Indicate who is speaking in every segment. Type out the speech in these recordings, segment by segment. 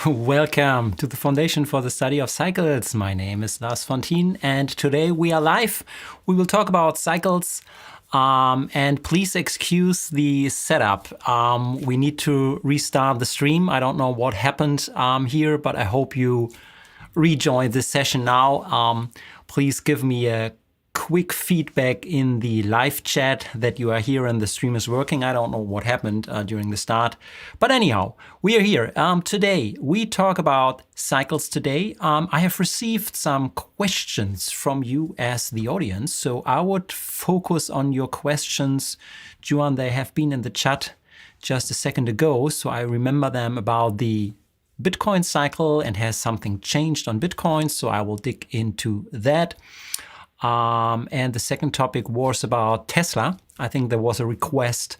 Speaker 1: Welcome to the Foundation for the Study of Cycles. My name is Lars Thienen, and today we are live. We will talk about cycles, and please excuse the setup. We need to restart the stream. I don't know what happened here, but I hope you rejoin this session now. Please give me a quick feedback in the live chat that you are here and the stream is working. I don't know what happened during the start. But anyhow, we are here. Today, we talk about cycles today. I have received some questions from you as the audience. So I would focus on your questions. Juan, they have been in the chat just a second ago. So I remember them about the Bitcoin cycle and has something changed on Bitcoin. So I will dig into that. And the second topic was about Tesla. I think there was a request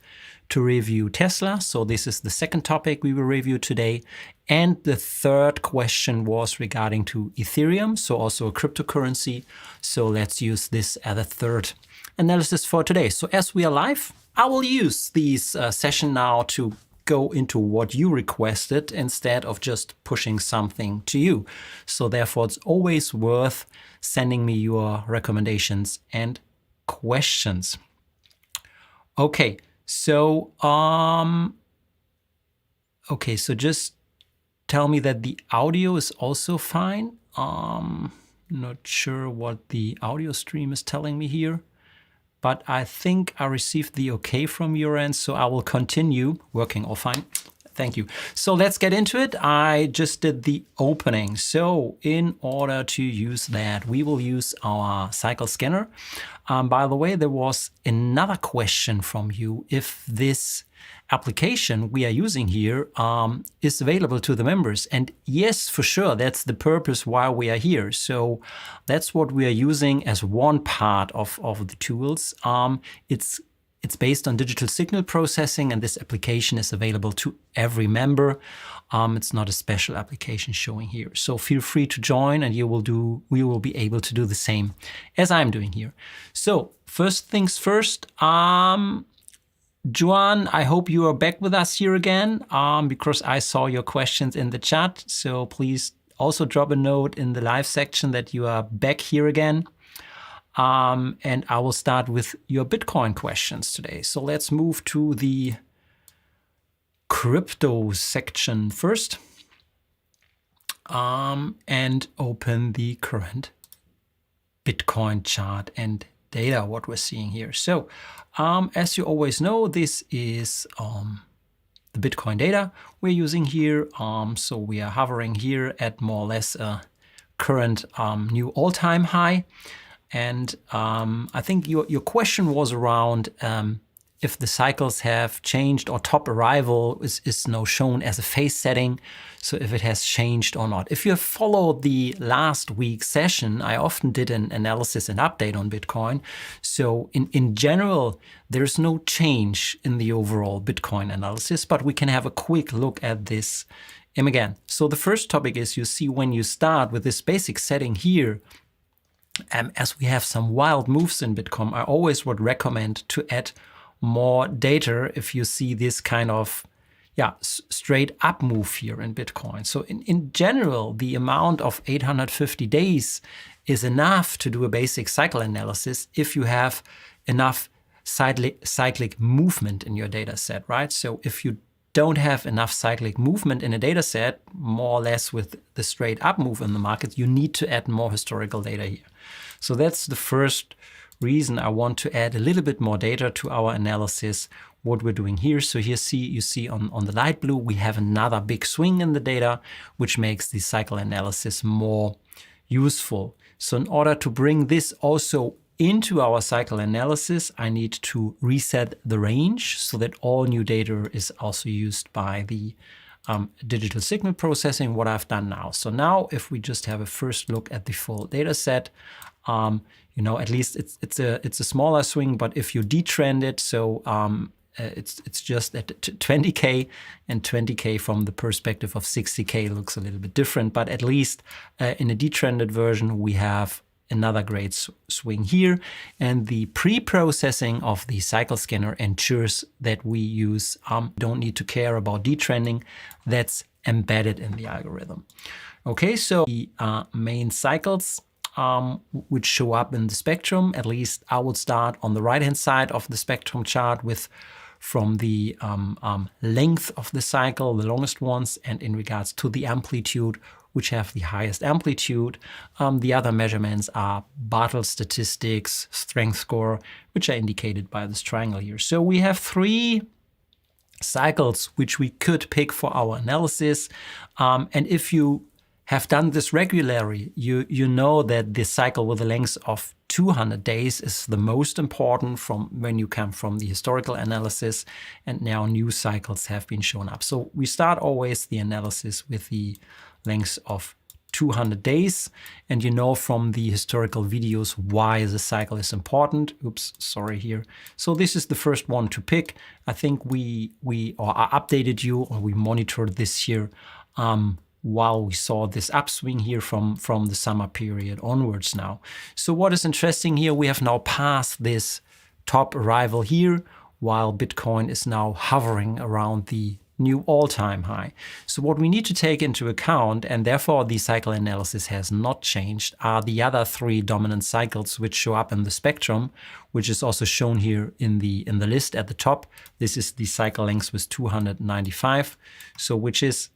Speaker 1: to review Tesla. So this is the second topic we will review today. And the third question was regarding to Ethereum, so also a cryptocurrency. So let's use this as a third analysis for today. So as we are live, I will use this session now to go into what you requested instead of just pushing something to you. So therefore, it's always worth sending me your recommendations and questions. Okay, so just tell me that the audio is also fine. Not sure what the audio stream is telling me here, but I think I received the okay from your end, so I will continue working all fine. Thank you. So let's get into it. I just did the opening. So in order to use that, we will use our cycle scanner. By the way, there was another question from you if this application we are using here is available to the members. And yes, for sure, that's the purpose why we are here. So that's what we are using as one part of the tools. It's based on digital signal processing, and this application is available to every member. It's not a special application showing here. So feel free to join, and we will be able to do the same as I'm doing here. So first things first, Juan, I hope you are back with us here again, because I saw your questions in the chat. So please also drop a note in the live section that you are back here again. And I will start with your Bitcoin questions today. So let's move to the crypto section first, and open the current Bitcoin chart and data, what we're seeing here. So as you always know, this is the Bitcoin data we're using here. So we are hovering here at more or less a current new all-time high. And I think your question was around if the cycles have changed or top arrival is now shown as a phase setting. So if it has changed or not. If you have followed the last week's session, I often did an analysis and update on Bitcoin. So in general, there's no change in the overall Bitcoin analysis, but we can have a quick look at this again. So the first topic is, you see, when you start with this basic setting here, as we have some wild moves in Bitcoin, I always would recommend to add more data if you see this kind of straight up move here in Bitcoin. So in general, the amount of 850 days is enough to do a basic cycle analysis if you have enough cyclic movement in your data set, right? So if you don't have enough cyclic movement in a data set, more or less with the straight up move in the market, you need to add more historical data here. So that's the first reason I want to add a little bit more data to our analysis, what we're doing here. So here you see on the light blue, we have another big swing in the data, which makes the cycle analysis more useful. So in order to bring this also into our cycle analysis, I need to reset the range so that all new data is also used by the digital signal processing, what I've done now. So now if we just have a first look at the full data set, at least it's a smaller swing, but if you detrend it, so it's just at 20K, and 20K from the perspective of 60K looks a little bit different, but at least in a detrended version, we have another great swing here. And the pre-processing of the cycle scanner ensures that we don't need to care about detrending. That's embedded in the algorithm. Okay, so the main cycles which show up in the spectrum, at least I would start on the right-hand side of the spectrum chart from the length of the cycle, the longest ones, and in regards to the amplitude, which have the highest amplitude. The other measurements are Bartle statistics, strength score, which are indicated by this triangle here. So we have 3 cycles which we could pick for our analysis. And if you have done this regularly, you know that this cycle with a length of 200 days is the most important from when you come from the historical analysis, and now new cycles have been shown up. So we start always the analysis with the length of 200 days, and you know from the historical videos why the cycle is important. Oops, sorry here. So this is the first one to pick. I think I updated you, or we monitored this year while we saw this upswing here from the summer period onwards now. So what is interesting here, we have now passed this top arrival here, while Bitcoin is now hovering around the new all-time high. So what we need to take into account, and therefore the cycle analysis has not changed, are the other 3 dominant cycles which show up in the spectrum, which is also shown here in the list at the top. This is the cycle length with 295. So which is,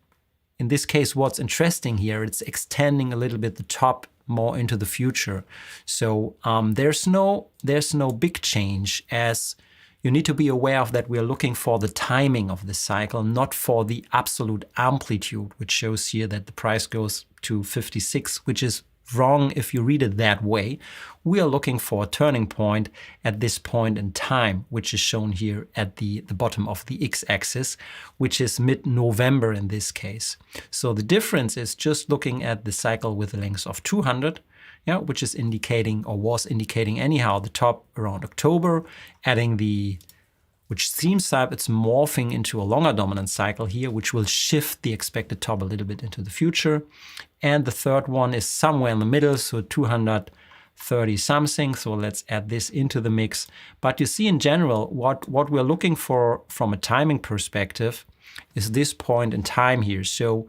Speaker 1: in this case, what's interesting here, it's extending a little bit the top more into the future. So there's no big change, as you need to be aware of that we are looking for the timing of the cycle, not for the absolute amplitude, which shows here that the price goes to 56, which is wrong if you read it that way. We are looking for a turning point at this point in time, which is shown here at the bottom of the x-axis, which is mid-November in this case. So the difference is just looking at the cycle with a length of 200, which is indicating, or was indicating anyhow, the top around October, adding which seems like it's morphing into a longer dominant cycle here, which will shift the expected top a little bit into the future. And the third one is somewhere in the middle, so 230 something. So let's add this into the mix. But you see in general, what we're looking for from a timing perspective is this point in time here. So,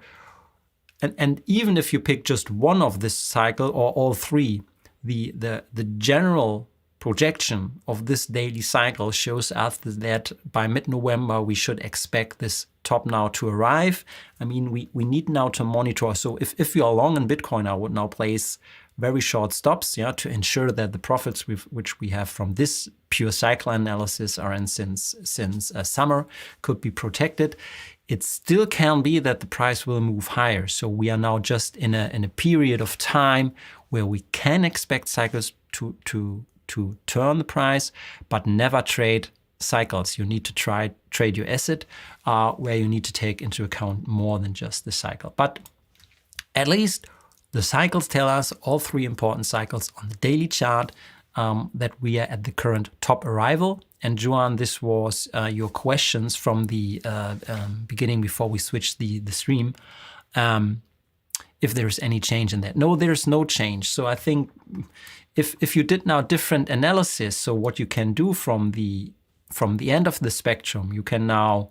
Speaker 1: and even if you pick just one of this cycle or all 3, the general projection of this daily cycle shows us that by mid-November we should expect this top now to arrive. I mean, we need now to monitor. So if you are long in Bitcoin, I would now place very short stops, to ensure that the profits which we have from this pure cycle analysis are in since summer could be protected. It still can be that the price will move higher. So we are now just in a period of time where we can expect cycles to turn the price, but never trade cycles. You need to trade your asset, where you need to take into account more than just the cycle. But at least the cycles tell us, all 3 important cycles on the daily chart, that we are at the current top arrival. And Johan, this was your questions from the beginning before we switched the stream. If there's any change in that. No, there's no change. So I think if you did now different analysis, so what you can do from the end of the spectrum, you can now,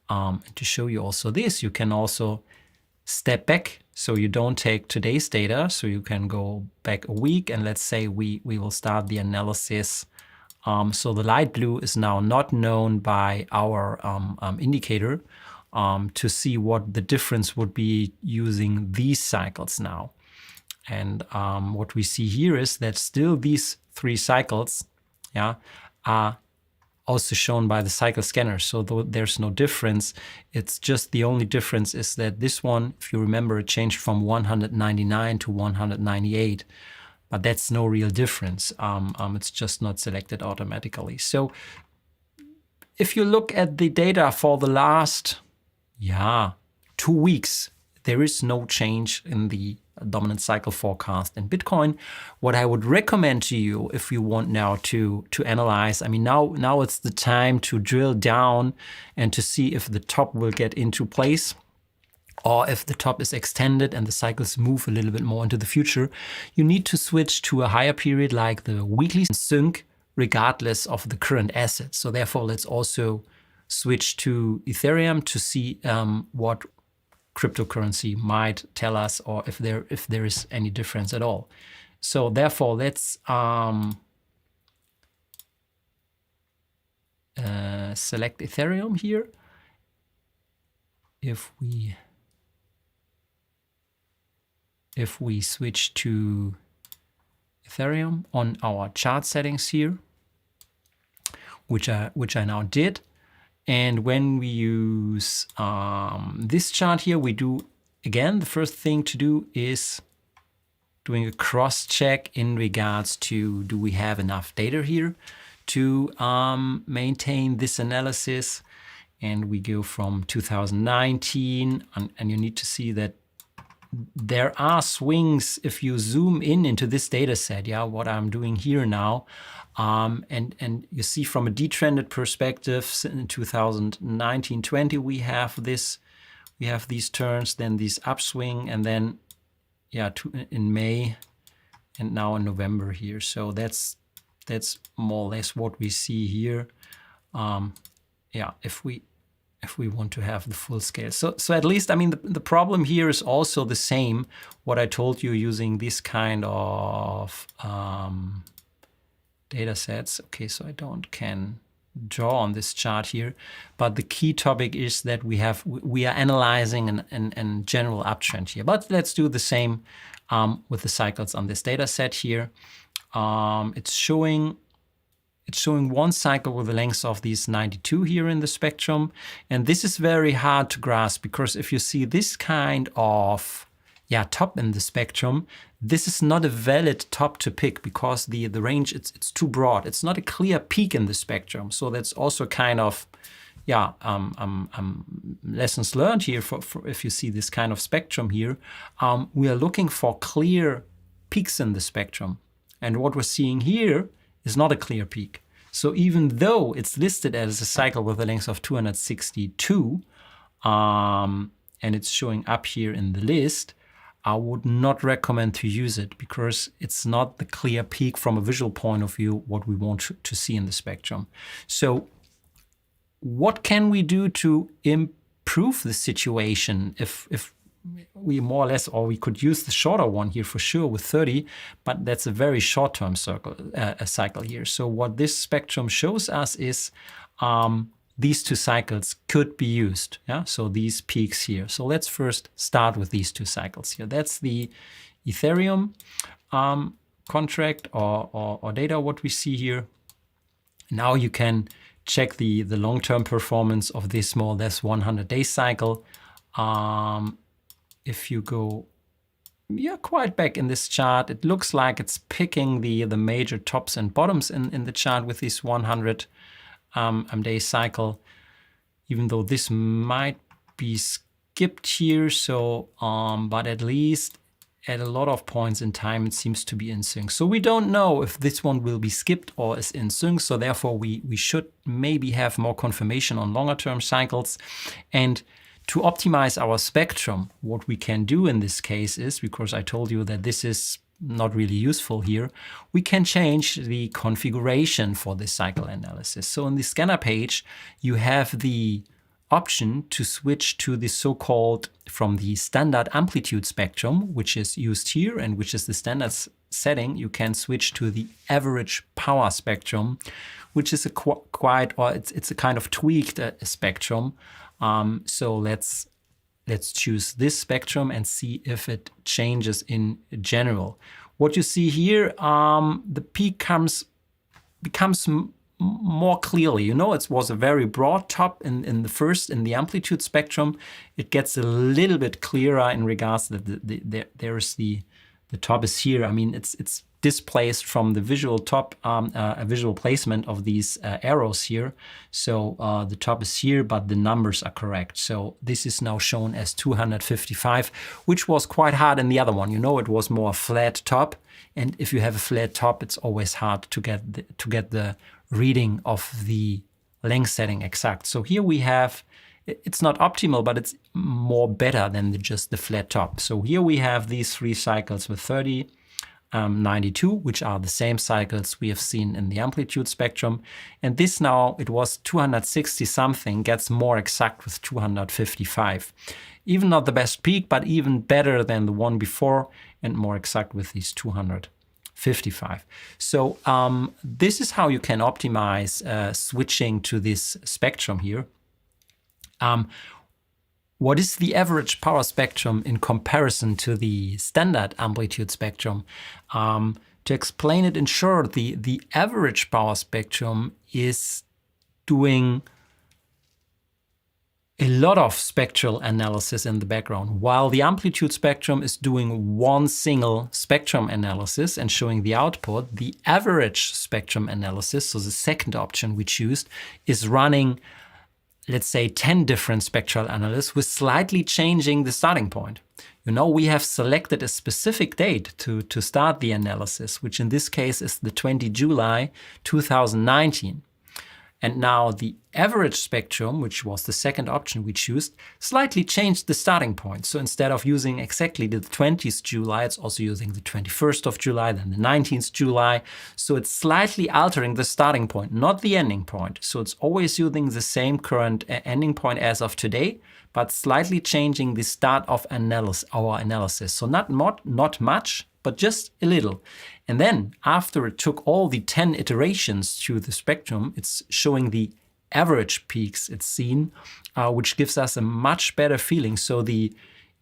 Speaker 1: to show you also this, you can also step back. So you don't take today's data, so you can go back a week, and let's say we will start the analysis. So the light blue is now not known by our indicator to see what the difference would be using these cycles now. And what we see here is that still these 3 cycles are also shown by the cycle scanner. So there's no difference. It's just the only difference is that this one, if you remember, it changed from 199 to 198. But that's no real difference. It's just not selected automatically. So if you look at the data for the last 2 weeks, there is no change in the dominant cycle forecast in Bitcoin. What I would recommend to you, if you want now to analyze, I mean, now it's the time to drill down and to see if the top will get into place. or if the top is extended and the cycles move a little bit more into the future, you need to switch to a higher period like the weekly sync regardless of the current asset. So therefore, let's also switch to Ethereum to see what cryptocurrency might tell us, or if there is any difference at all. So therefore, let's select Ethereum here. If we switch to Ethereum on our chart settings here, which I now did, and when we use this chart here, we do, again, the first thing to do is doing a cross check in regards to, do we have enough data here to maintain this analysis? And we go from 2019, and you need to see that there are swings if you zoom into this data set, yeah, what I'm doing here now. And you see from a detrended perspective, in 2019-20, we have these turns, then these upswing, and then, yeah, in May and now in November here. So that's more or less what we see here. Yeah, if we want to have the full scale. So at least, I mean, the problem here is also the same, what I told you using this kind of data sets. Okay, so I can draw on this chart here, but the key topic is that we are analyzing an general uptrend here. But let's do the same with the cycles on this data set here. It's showing one cycle with a length of these 92 here in the spectrum. And this is very hard to grasp, because if you see this kind of top in the spectrum, this is not a valid top to pick, because the range, it's too broad. It's not a clear peak in the spectrum. So that's also kind of lessons learned here for if you see this kind of spectrum here. We are looking for clear peaks in the spectrum. And what we're seeing here is not a clear peak. So even though it's listed as a cycle with a length of 262, and it's showing up here in the list, I would not recommend to use it, because it's not the clear peak from a visual point of view what we want to see in the spectrum. So what can we do to improve the situation if we more or less, or we could use the shorter one here for sure with 30, but that's a very short-term cycle here. So what this spectrum shows us is these two cycles could be used. Yeah, so these peaks here. So let's first start with these two cycles here. That's the Ethereum contract or data, what we see here. Now you can check the long-term performance of this more or less 100-day cycle. If you go quite back in this chart, it looks like it's picking the major tops and bottoms in the chart with this 100-day cycle, even though this might be skipped here. So, but at least at a lot of points in time, it seems to be in sync. So we don't know if this one will be skipped or is in sync. So therefore, we should maybe have more confirmation on longer term cycles. And to optimize our spectrum, what we can do in this case is, because I told you that this is not really useful here, we can change the configuration for this cycle analysis. So in the scanner page, you have the option to switch to the so-called, from the standard amplitude spectrum, which is used here and which is the standard setting, you can switch to the average power spectrum, which is it's a kind of tweaked spectrum. So let's choose this spectrum and see if it changes in general. What you see here, the peak becomes more clearly. You know, it was a very broad top in the amplitude spectrum. It gets a little bit clearer in regards that the top is here. I mean, it's displaced from the visual top, a visual placement of these arrows here. So the top is here, but the numbers are correct. So this is now shown as 255, which was quite hard in the other one. You know, it was more flat top. And if you have a flat top, it's always hard to get the reading of the length setting exact. So here we have it's not optimal, but it's more better than just the flat top. So here we have these 3 cycles with 30, 92, which are the same cycles we have seen in the amplitude spectrum. And this now, it was 260 something, gets more exact with 255. Even not the best peak, but even better than the one before, and more exact with these 255. So this is how you can optimize switching to this spectrum here. What is the average power spectrum in comparison to the standard amplitude spectrum? To explain it in short, the average power spectrum is doing a lot of spectral analysis in the background, while the amplitude spectrum is doing one single spectrum analysis and showing the output. The average spectrum analysis, so the second option we choose, is running, let's say, 10 different spectral analyses with slightly changing the starting point. You know, we have selected a specific date to start the analysis, which in this case is the 20 July 2019. And now the average spectrum, which was the second option we chose, slightly changed the starting point. So instead of using exactly the 20th July, it's also using the 21st of July, then the 19th July. So it's slightly altering the starting point, not the ending point. So it's always using the same current ending point as of today, but slightly changing the start of our analysis. So not much, but just a little. And then after it took all the 10 iterations through the spectrum, it's showing the average peaks it's seen, which gives us a much better feeling. So the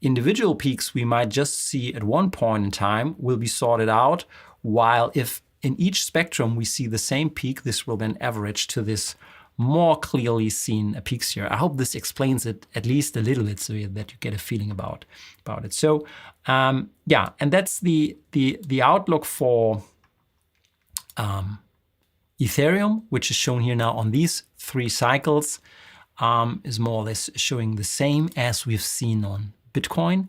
Speaker 1: individual peaks we might just see at one point in time will be sorted out, while if in each spectrum we see the same peak, this will then average to this more clearly seen peaks here. I hope this explains it at least a little bit so that you get a feeling about it. So yeah, and that's the outlook for Ethereum, which is shown here now on these 3 cycles, is more or less showing the same as we've seen on Bitcoin.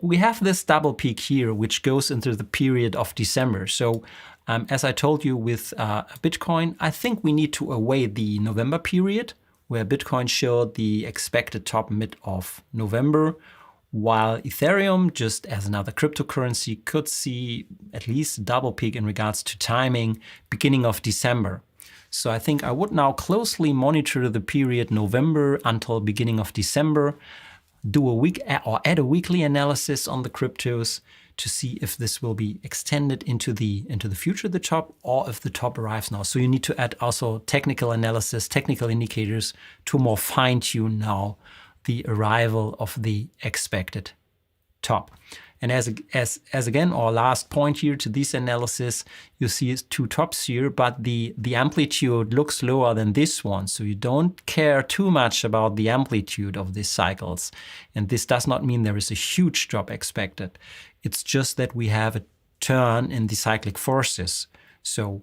Speaker 1: We have this double peak here, which goes into the period of December. So as I told you with Bitcoin, I think we need to await the November period, where Bitcoin showed the expected top mid of November, while Ethereum, just as another cryptocurrency, could see at least a double peak in regards to timing, beginning of December. So I think I would now closely monitor the period November until beginning of December, do a week or add a weekly analysis on the cryptos to see if this will be extended into the future, the top, or if the top arrives now. So you need to add also technical analysis, technical indicators to more fine-tune now the arrival of the expected top. And as again, our last point here to this analysis, you see 2 tops here, but the amplitude looks lower than this one. So you don't care too much about the amplitude of these cycles. And this does not mean there is a huge drop expected. It's just that we have a turn in the cyclic forces. So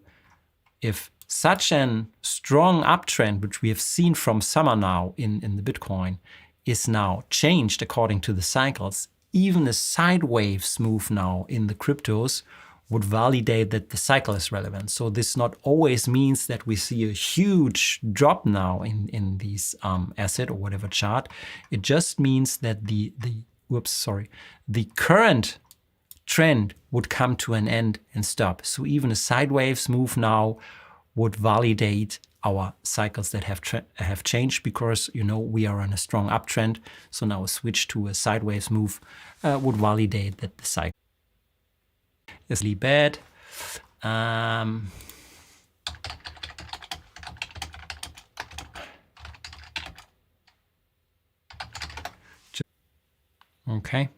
Speaker 1: if such a strong uptrend, which we have seen from summer now in the Bitcoin, is now changed according to the cycles, even a sideways move now in the cryptos would validate that the cycle is relevant. So this not always means that we see a huge drop now in these asset or whatever chart. It just means that the current trend would come to an end and stop. So even a sideways move now would validate our cycles that have changed, because we are on a strong uptrend. So now a switch to a sideways move would validate that the cycle is really bad. Okay.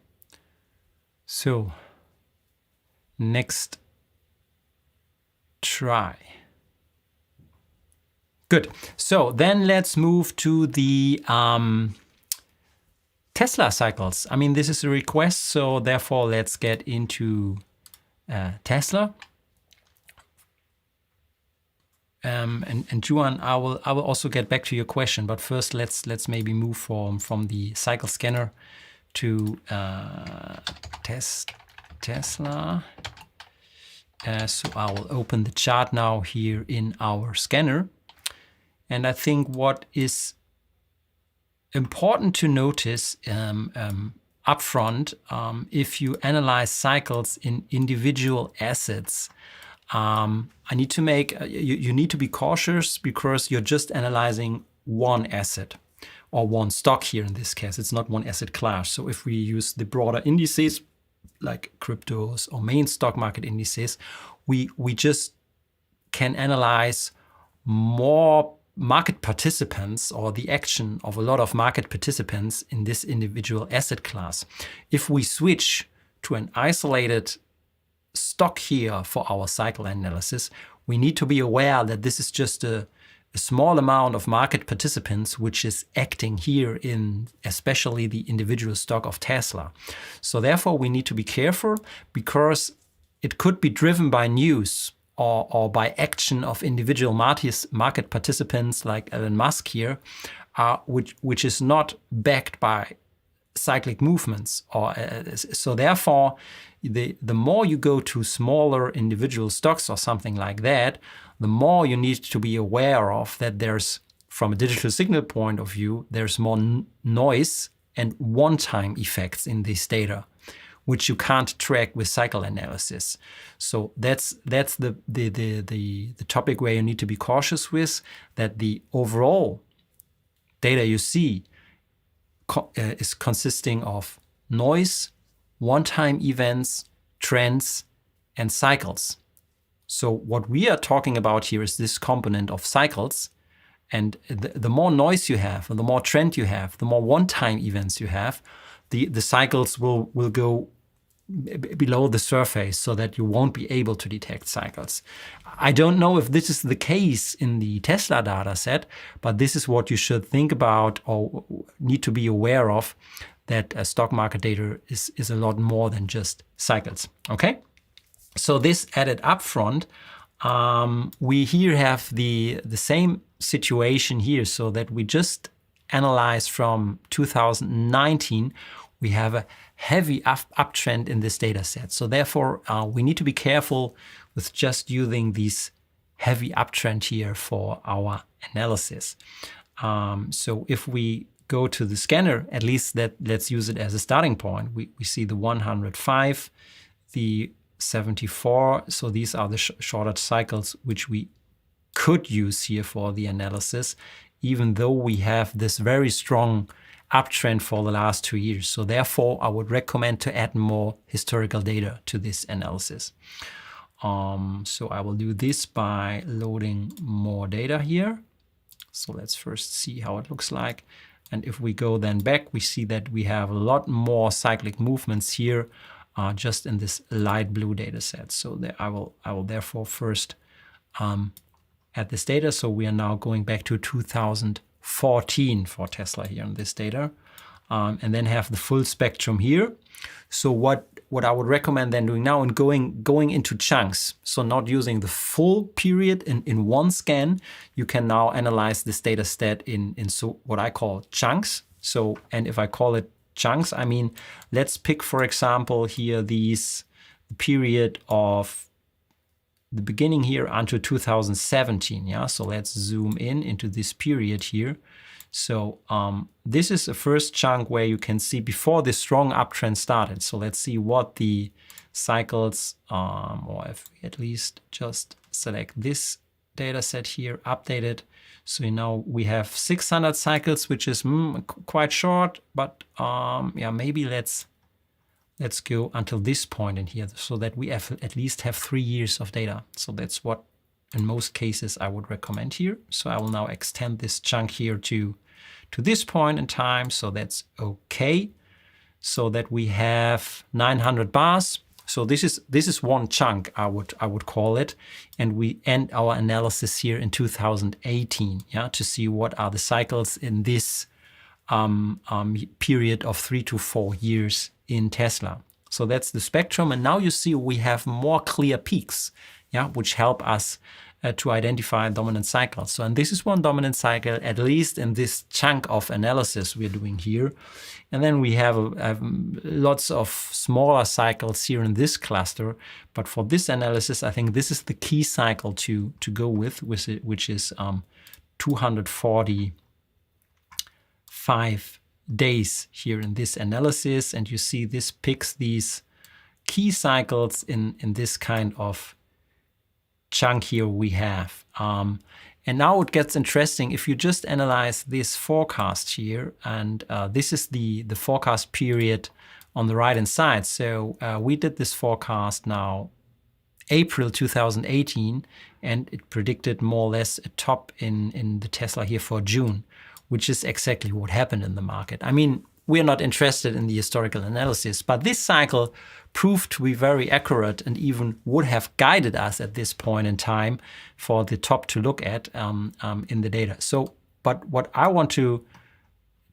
Speaker 1: So next try. Good. So then let's move to the Tesla cycles. I mean, this is a request, so therefore let's get into Tesla. And Juan, I will also get back to your question, but first let's maybe move from the cycle scanner to Tesla. So I will open the chart now here in our scanner. And I think what is important to notice upfront, if you analyze cycles in individual assets, I need to make, you need to be cautious because you're just analyzing one asset or one stock here in this case. It's not one asset class. So if we use the broader indices like cryptos or main stock market indices, we just can analyze more market participants or the action of a lot of market participants in this individual asset class. If we switch to an isolated stock here for our cycle analysis, we need to be aware that this is just a small amount of market participants which is acting here in especially the individual stock of Tesla. So therefore we need to be careful because it could be driven by news or by action of individual market participants like Elon Musk here, which is not backed by cyclic movements. So therefore, the more you go to smaller individual stocks or something like that, the more you need to be aware of that there's, from a digital signal point of view, there's more noise and one-time effects in this data, which you can't track with cycle analysis. So that's the topic where you need to be cautious with, that the overall data you see is consisting of noise, one-time events, trends, and cycles. So what we are talking about here is this component of cycles. And the more noise you have, and the more trend you have, the more one-time events you have, the cycles will go below the surface so that you won't be able to detect cycles. I don't know if this is the case in the Tesla data set, but this is what you should think about or need to be aware of, that stock market data is a lot more than just cycles. Okay? So this added up front, we here have the same situation here, so that we just analyze from 2019, we have a heavy uptrend in this data set. So therefore, we need to be careful with just using these heavy uptrend here for our analysis. So if we go to the scanner, at least let's use it as a starting point. We see the 105, the 74. So these are the shorter cycles which we could use here for the analysis, even though we have this very strong uptrend for the last 2 years. So therefore, I would recommend to add more historical data to this analysis. So I will do this by loading more data here. So let's first see how it looks like. And if we go then back, we see that we have a lot more cyclic movements here, just in this light blue data set. So I will therefore first add this data. So we are now going back to 2014 for Tesla here in this data, and then have the full spectrum here. So what I would recommend then doing now and going into chunks, so not using the full period in one scan, you can now analyze this data set in so what I call chunks. So, and if I call it chunks, I mean, let's pick, for example, here the period of the beginning here until 2017. Yeah, so let's zoom into this period here. So this is the first chunk where you can see before this strong uptrend started. So let's see what the cycles, or if we at least just select this data set here, update it. So now we have 600 cycles, which is quite short, but yeah, maybe let's go until this point in here, so that we at least have 3 years of data. So that's what in most cases I would recommend here. So I will now extend this chunk here to this point in time. So that's okay. So that we have 900 bars. So this is one chunk, I would call it, and we end our analysis here in 2018, yeah, to see what are the cycles in this period of 3 to 4 years in Tesla. So that's the spectrum, and now you see we have more clear peaks, yeah, which help us to identify dominant cycles. So, and this is one dominant cycle, at least in this chunk of analysis we're doing here. And then we have lots of smaller cycles here in this cluster. But for this analysis, I think this is the key cycle to go with which is 245 5 days here in this analysis, and you see this picks these key cycles in this kind of chunk here we have. And now it gets interesting if you just analyze this forecast here, and this is the forecast period on the right hand side. So we did this forecast now April 2018, and it predicted more or less a top in the Tesla here for June, which is exactly what happened in the market. I mean, we're not interested in the historical analysis, but this cycle proved to be very accurate and even would have guided us at this point in time for the top to look at in the data. So, but what I want to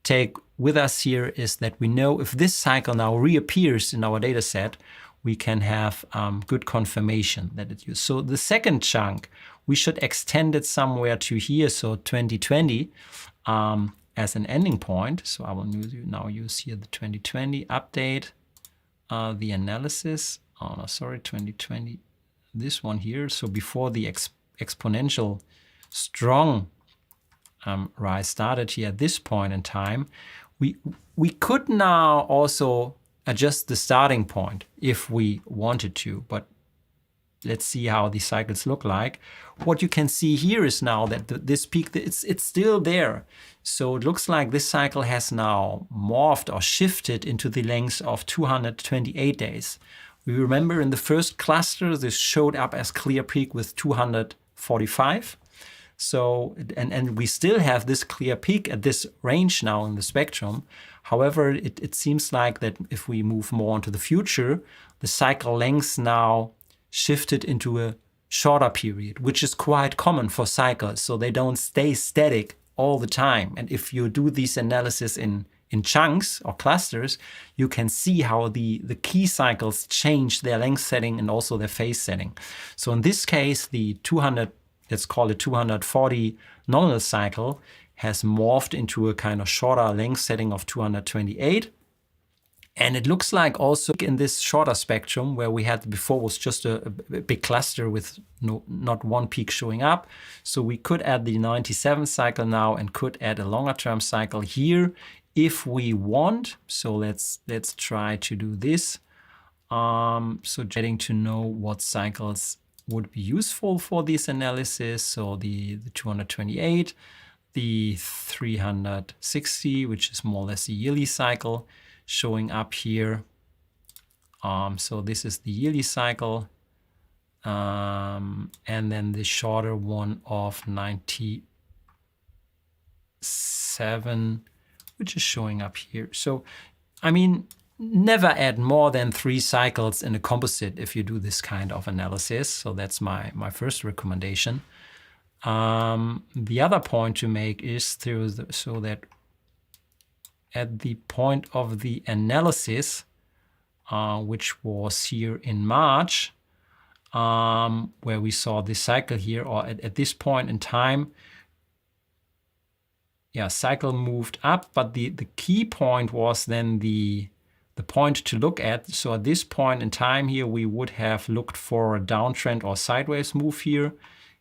Speaker 1: take with us here is that we know if this cycle now reappears in our data set, we can have good confirmation that it used. So the second chunk, we should extend it somewhere to here, so 2020 as an ending point. So I will now use here the 2020 update, the analysis. Oh no, sorry, 2020, this one here. So before the exponential strong rise started here at this point in time, we could now also adjust the starting point if we wanted to, but let's see how these cycles look like. What you can see here is now that this peak, it's still there. So it looks like this cycle has now morphed or shifted into the length of 228 days. We remember in the first cluster, this showed up as clear peak with 245. So, and we still have this clear peak at this range now in the spectrum. However, it seems like that if we move more into the future, the cycle length now shifted into a shorter period, which is quite common for cycles. So they don't stay static all the time. And if you do these analysis in chunks or clusters, you can see how the key cycles change their length setting and also their phase setting. So in this case, the 200, let's call it 240 nominal cycle, has morphed into a kind of shorter length setting of 228. And it looks like also in this shorter spectrum where we had before was just a big cluster with not one peak showing up. So we could add the 97 cycle now and could add a longer term cycle here if we want. So let's try to do this. So getting to know what cycles would be useful for this analysis. So the 228, the 360, which is more or less a yearly cycle, showing up here. So this is the yearly cycle. And then the shorter one of 97, which is showing up here. So, I mean, never add more than 3 cycles in a composite if you do this kind of analysis. So that's my first recommendation. The other point to make is so that at the point of the analysis, which was here in March, where we saw this cycle here, or at this point in time, yeah, cycle moved up, but the key point was then the point to look at. So at this point in time here, we would have looked for a downtrend or sideways move here.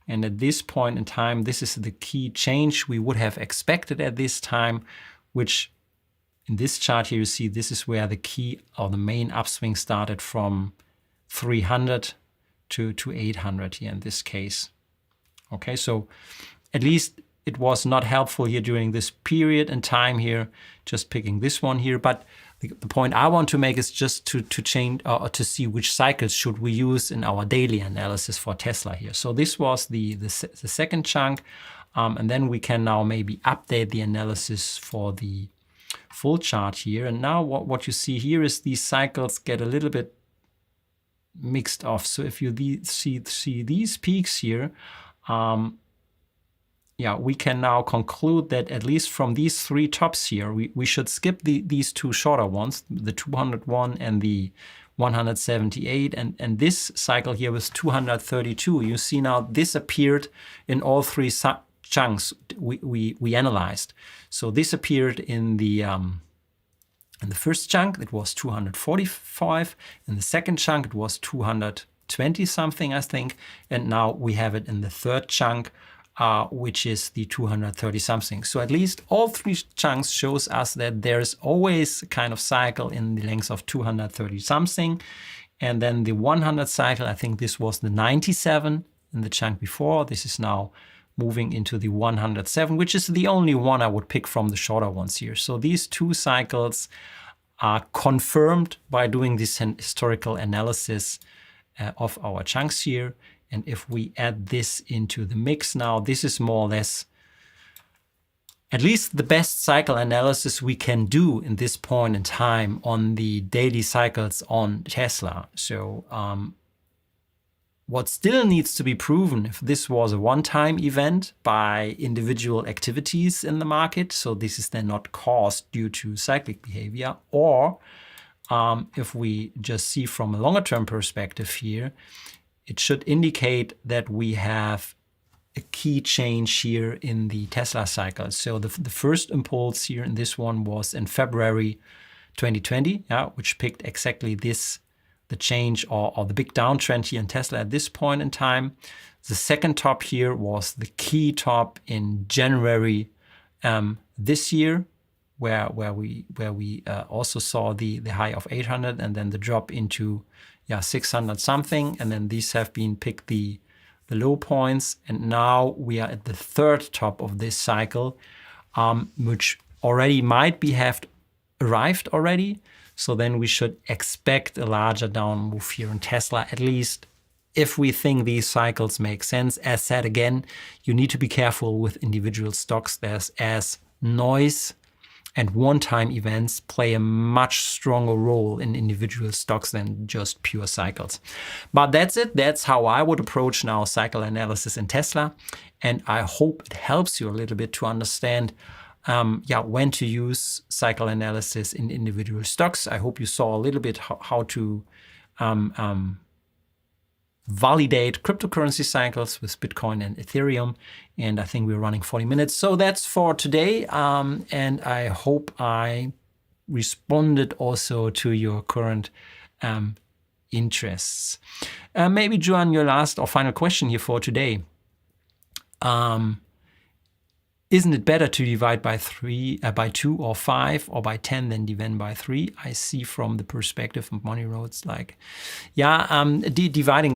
Speaker 1: And at this point in time, this is the key change we would have expected at this time, which in this chart here, you see this is where the key or the main upswing started from 300 to 800 here in this case. Okay, so at least it was not helpful here during this period in time here, just picking this one here. But the point I want to make is just to change or to see which cycles should we use in our daily analysis for Tesla here. So this was the second chunk. And then we can now maybe update the analysis for the full chart here. And now what you see here is these cycles get a little bit mixed off. So if you see these peaks here, yeah, we can now conclude that at least from these 3 tops here, we should skip these 2 shorter ones, the 201 and the 178. And this cycle here was 232. You see now this appeared in all 3 chunks we analyzed. So this appeared in the first chunk, it was 245. In the second chunk, it was 220 something, I think. And now we have it in the third chunk, which is the 230 something. So at least all three chunks shows us that there's always a kind of cycle in the length of 230 something. And then the 100 cycle, I think this was the 97 in the chunk before. This is now moving into the 107, which is the only one I would pick from the shorter ones here. So these two cycles are confirmed by doing this historical analysis of our chunks here. And if we add this into the mix now, this is more or less at least the best cycle analysis we can do in this point in time on the daily cycles on Tesla. So what still needs to be proven if this was a one-time event by individual activities in the market, so this is then not caused due to cyclic behavior, or if we just see from a longer-term perspective here, it should indicate that we have a key change here in the Tesla cycle. So the first impulse here in this one was in February 2020, which picked exactly this, the change or the big downtrend here in Tesla at this point in time. The second top here was the key top in January this year, where we also saw the high of 800 and then the drop into 600 something, and then these have been picked the low points, and now we are at the third top of this cycle, which already might have arrived already. So then we should expect a larger down move here in Tesla, at least if we think these cycles make sense. As said again, you need to be careful with individual stocks. As noise and one-time events play a much stronger role in individual stocks than just pure cycles. But that's it. That's how I would approach now cycle analysis in Tesla. And I hope it helps you a little bit to understand when to use cycle analysis in individual stocks. I hope you saw a little bit how to validate cryptocurrency cycles with Bitcoin and Ethereum. And I think we're running 40 minutes. So that's for today. And I hope I responded also to your current interests. Maybe, Joan, your last or final question here for today. Isn't it better to divide by 2 or 5 or by 10 than divide by 3? I see from the perspective of Money Roads, like, dividing.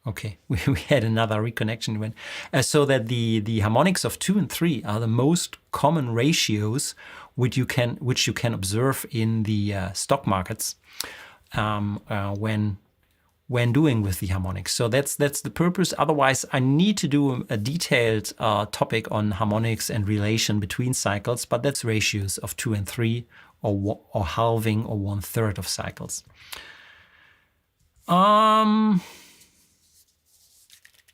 Speaker 1: Okay, we had another reconnection event. So that the harmonics of 2 and 3 are the most common ratios which you can observe in the stock markets when doing with the harmonics. So that's the purpose. Otherwise, I need to do a detailed topic on harmonics and relation between cycles, but that's ratios of 2 and 3 or halving or 1/3 of cycles.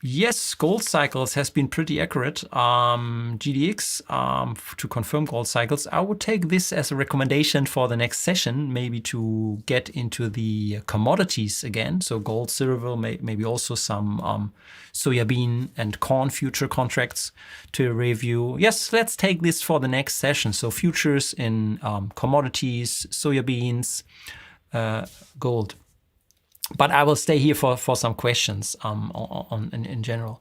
Speaker 1: Yes, gold cycles has been pretty accurate. GDX, to confirm gold cycles, I would take this as a recommendation for the next session, maybe to get into the commodities again. So gold, silver, maybe also some soybean and corn future contracts to review. Yes, let's take this for the next session. So futures in commodities, soybeans, gold. But I will stay here for some questions in general.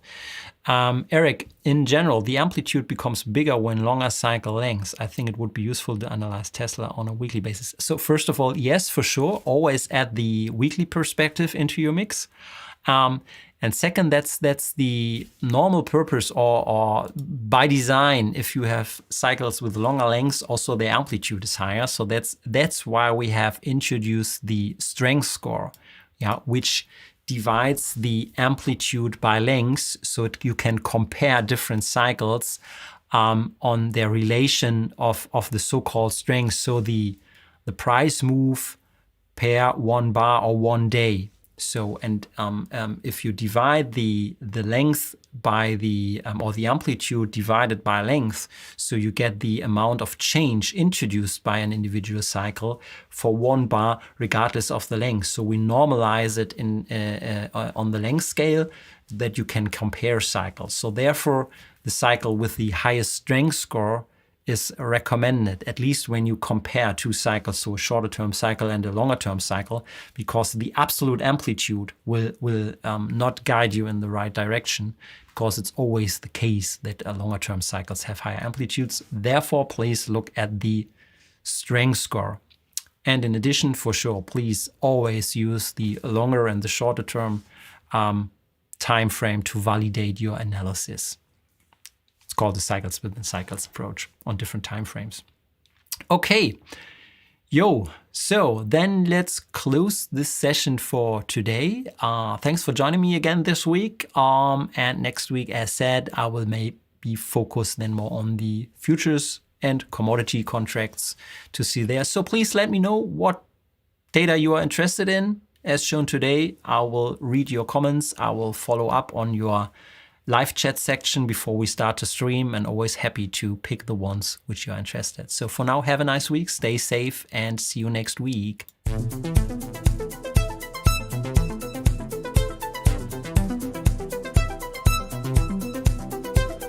Speaker 1: Eric, in general, the amplitude becomes bigger when longer cycle lengths. I think it would be useful to analyze Tesla on a weekly basis. So first of all, yes, for sure. Always add the weekly perspective into your mix. And second, that's the normal purpose or by design. If you have cycles with longer lengths, also the amplitude is higher. So that's why we have introduced the strength score. Which divides the amplitude by length, so you can compare different cycles on their relation of the so-called strength. So the price move per 1 bar or 1 day. So if you divide the length by or the amplitude divided by length, so you get the amount of change introduced by an individual cycle for 1 bar, regardless of the length. So we normalize it on the length scale that you can compare cycles. So therefore, the cycle with the highest strength score is recommended, at least when you compare two cycles, so a shorter term cycle and a longer term cycle, because the absolute amplitude will not guide you in the right direction, because it's always the case that longer term cycles have higher amplitudes. Therefore, please look at the strength score. And in addition, for sure, please always use the longer and the shorter term time frame to validate your analysis. It's called the cycles within cycles approach on different time frames. Okay, so then let's close this session for today. Thanks for joining me again this week. And next week, as said, I will maybe focus then more on the futures and commodity contracts to see there. So please let me know what data you are interested in. As shown today, I will read your comments. I will follow up on your live chat section before we start to stream, and always happy to pick the ones which you are interested. So for now, have a nice week, stay safe, and see you next week.